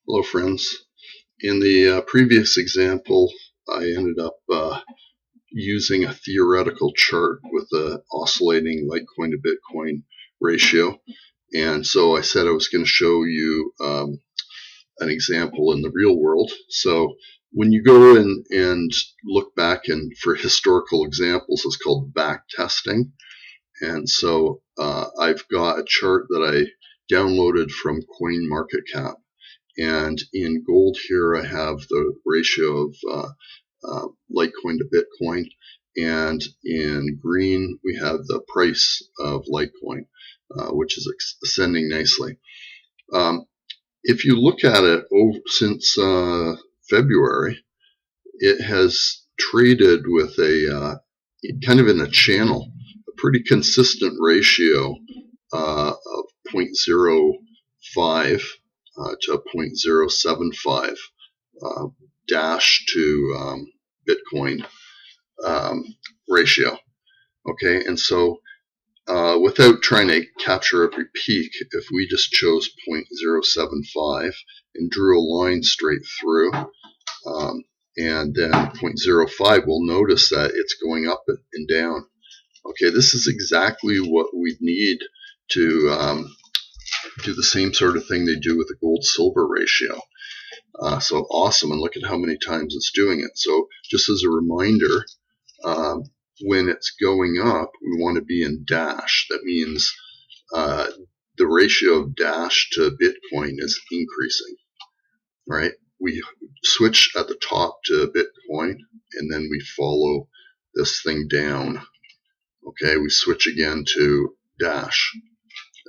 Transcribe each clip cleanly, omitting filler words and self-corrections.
Hello friends. In the previous example, I ended up using a theoretical chart with the oscillating Litecoin to Bitcoin ratio. And so I said I was going to show you an example in the real world. So when you go in and look back for historical examples, it's called backtesting. And so I've got a chart that I downloaded from CoinMarketCap. And in gold here, I have the ratio of Litecoin to Bitcoin. And in green, we have the price of Litecoin, which is ascending nicely. If you look at it since February, it has traded with a kind of in a channel, a pretty consistent ratio of 0.05 to 0.075 dash to Bitcoin ratio. Okay, and so without trying to capture every peak, if we just chose 0.075 and drew a line straight through, and then 0.05, we'll notice that it's going up and down. Okay, this is exactly what we need to do the same sort of thing they do with the gold-silver ratio. So awesome, and look at how many times it's doing it. So just as a reminder, when it's going up, we want to be in dash. That means the ratio of dash to Bitcoin is increasing, right? We switch at the top to Bitcoin, and then we follow this thing down. Okay, we switch again to dash,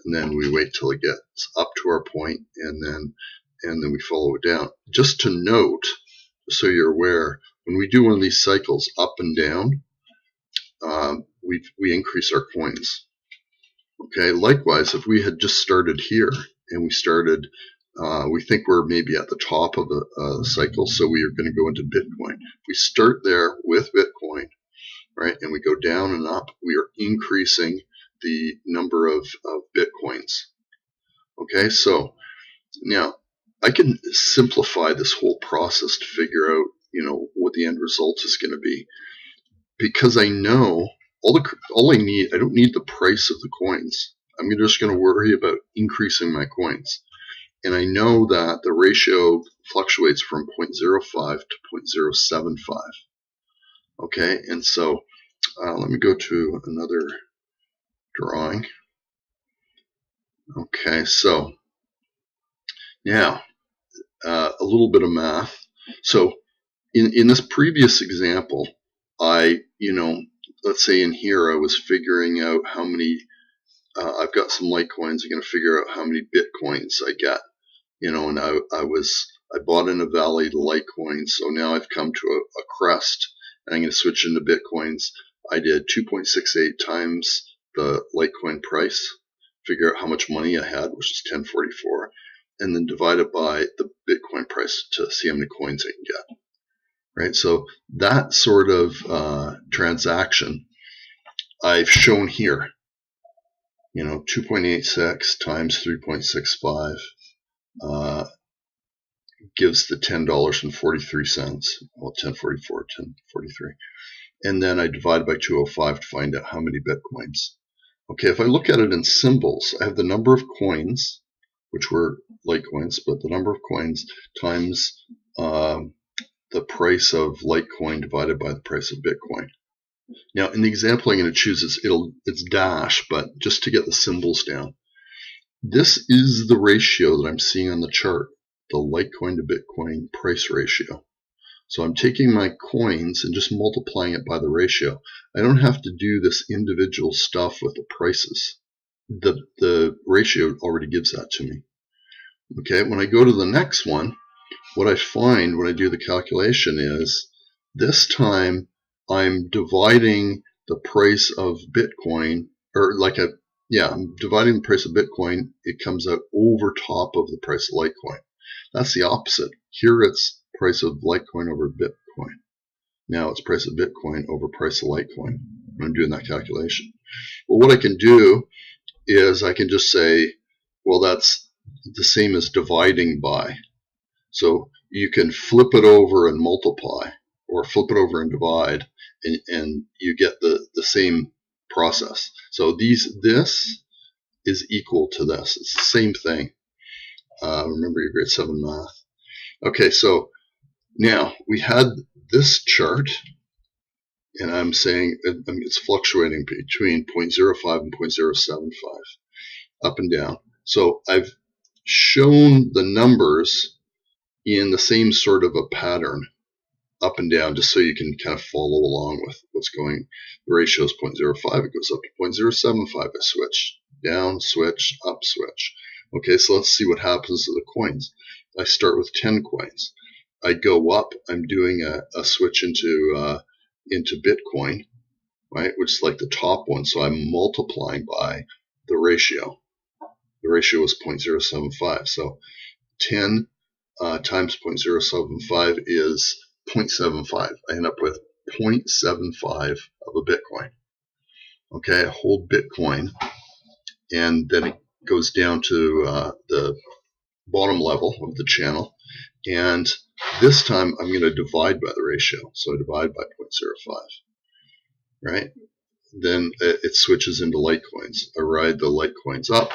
and then we wait till it gets up to our point, and then we follow it down. Just to note, so you're aware, when we do one of these cycles up and down, we increase our coins. Okay, likewise, if we had just started here and we started, we think we're maybe at the top of the cycle, so we are going to go into Bitcoin. We start there with Bitcoin, right, and we go down and up, we are increasing the number of Bitcoins. Okay, so now I can simplify this whole process to figure out, what the end result is going to be, because I know all I need. I don't need the price of the coins. I'm just going to worry about increasing my coins, and I know that the ratio fluctuates from 0.05 to 0.075. Okay, and so let me go to another drawing. Okay, so now a little bit of math. So in this previous example, let's say in here I was figuring out how many, I've got some Litecoins, I'm going to figure out how many Bitcoins I get, and I bought in a valley to Litecoin, so now I've come to a crest, and I'm going to switch into Bitcoins. I did 2.68 times the Litecoin price, figure out how much money I had, which is 1044, and then divide it by the Bitcoin price to see how many coins I can get. Right, so that sort of transaction I've shown here. 2.86 times 3.65 gives the $10.43. Well, 1044, 1043, and then I divide by 205 to find out how many Bitcoins. Okay, if I look at it in symbols, I have the number of coins, which were Litecoins, but the number of coins times the price of Litecoin divided by the price of Bitcoin. Now, in the example I'm going to choose, it's dash, but just to get the symbols down, this is the ratio that I'm seeing on the chart, the Litecoin to Bitcoin price ratio. So I'm taking my coins and just multiplying it by the ratio. I don't have to do this individual stuff with the prices. The ratio already gives that to me. Okay, when I go to the next one, what I find when I do the calculation is this time I'm dividing the price of Bitcoin, or I'm dividing the price of Bitcoin. It comes out over top of the price of Litecoin. That's the opposite. Here it's price of Litecoin over Bitcoin. Now it's price of Bitcoin over price of Litecoin when I'm doing that calculation. Well, what I can do is I can just say, well, that's the same as dividing by. So you can flip it over and multiply, or flip it over and divide, and you get the same process. So this is equal to this. It's the same thing. Remember your grade 7 math. Okay, so now we had this chart, and I'm saying it's fluctuating between 0.05 and 0.075, up and down. So I've shown the numbers in the same sort of a pattern, up and down, just so you can kind of follow along with what's going. The ratio is 0.05, it goes up to 0.075. I switch down, switch, up, switch. Okay, so let's see what happens to the coins. I start with 10 coins. I go up, I'm doing a switch into Bitcoin, right, which is like the top one, so I'm multiplying by the ratio. The ratio is 0.075, so 10 times 0.075 is 0.75. I end up with 0.75 of a Bitcoin. Okay, I hold Bitcoin, and then it goes down to the bottom level of the channel, and this time I'm going to divide by the ratio. So I divide by 0.05, right? Then it switches into Litecoins. I ride the Litecoins up,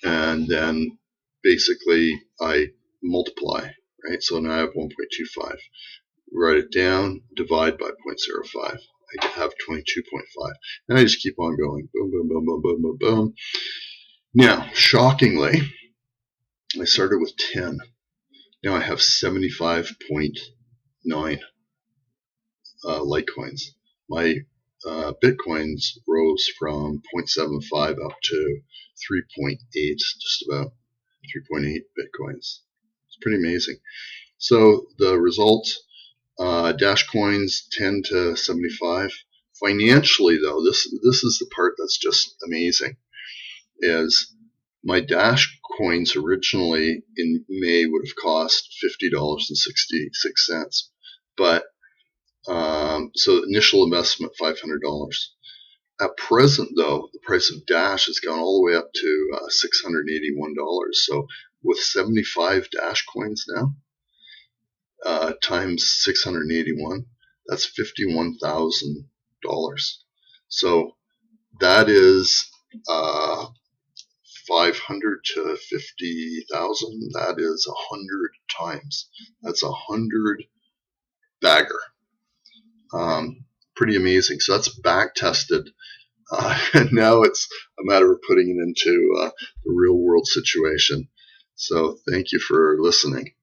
and then basically I multiply, right? So now I have 1.25. Write it down, divide by 0.05. I have 22.5. And I just keep on going. Boom, boom, boom, boom, boom, boom, boom. Now, shockingly, I started with 10. Now I have 75.9 Litecoins. My Bitcoins rose from 0.75 up to 3.8, just about 3.8 Bitcoins. It's pretty amazing. So the results, Dash coins 10 to 75. Financially, though, this is the part that's just amazing, is my Dash coins originally in May would have cost $50.66, but so initial investment $500. At present, though, the price of Dash has gone all the way up to $681. So with 75 Dash coins now, times 681, that's $51,000. So that is 500 to 50,000. That is 100 times. That's 100 bagger. Pretty amazing. So that's back tested. And now it's a matter of putting it into the real world situation. So thank you for listening.